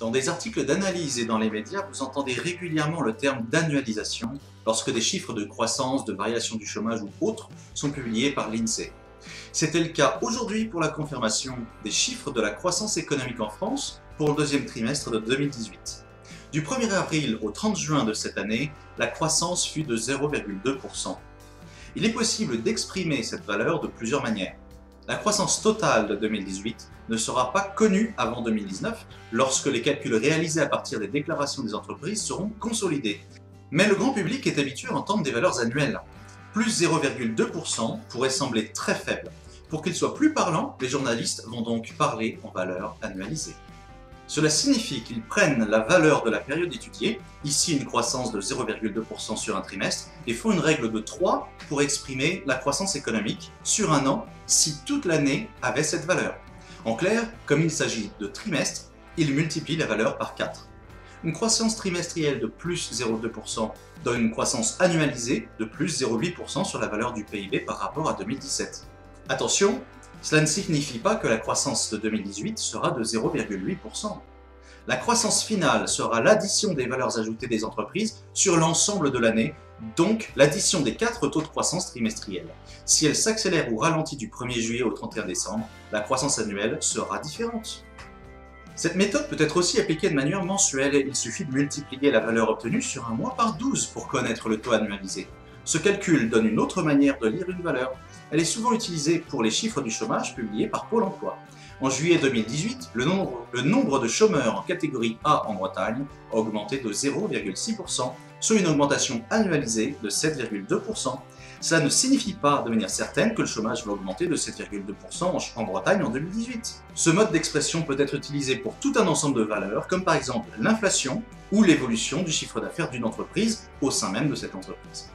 Dans des articles d'analyse et dans les médias, vous entendez régulièrement le terme d'annualisation lorsque des chiffres de croissance, de variation du chômage ou autres sont publiés par l'INSEE. C'était le cas aujourd'hui pour la confirmation des chiffres de la croissance économique en France pour le deuxième trimestre de 2018. Du 1er avril au 30 juin de cette année, la croissance fut de 0,2%. Il est possible d'exprimer cette valeur de plusieurs manières. La croissance totale de 2018 ne sera pas connue avant 2019, lorsque les calculs réalisés à partir des déclarations des entreprises seront consolidés. Mais le grand public est habitué à entendre des valeurs annuelles. Plus 0,2% pourrait sembler très faible. Pour qu'il soit plus parlant, les journalistes vont donc parler en valeurs annualisées. Cela signifie qu'ils prennent la valeur de la période étudiée, ici une croissance de 0,2% sur un trimestre, et font une règle de 3 pour exprimer la croissance économique sur un an si toute l'année avait cette valeur. En clair, comme il s'agit de trimestres, ils multiplient la valeur par 4. Une croissance trimestrielle de plus 0,2% donne une croissance annualisée de plus 0,8% sur la valeur du PIB par rapport à 2017. Attention, cela ne signifie pas que la croissance de 2018 sera de 0,8%. La croissance finale sera l'addition des valeurs ajoutées des entreprises sur l'ensemble de l'année, donc l'addition des 4 taux de croissance trimestriels. Si elle s'accélère ou ralentit du 1er juillet au 31 décembre, la croissance annuelle sera différente. Cette méthode peut être aussi appliquée de manière mensuelle. Il suffit de multiplier la valeur obtenue sur un mois par 12 pour connaître le taux annualisé. Ce calcul donne une autre manière de lire une valeur. Elle est souvent utilisée pour les chiffres du chômage publiés par Pôle emploi. En juillet 2018, le nombre de chômeurs en catégorie A en Bretagne a augmenté de 0,6%, soit une augmentation annualisée de 7,2%. Cela ne signifie pas de manière certaine que le chômage va augmenter de 7,2% en Bretagne en 2018. Ce mode d'expression peut être utilisé pour tout un ensemble de valeurs, comme par exemple l'inflation ou l'évolution du chiffre d'affaires d'une entreprise au sein même de cette entreprise.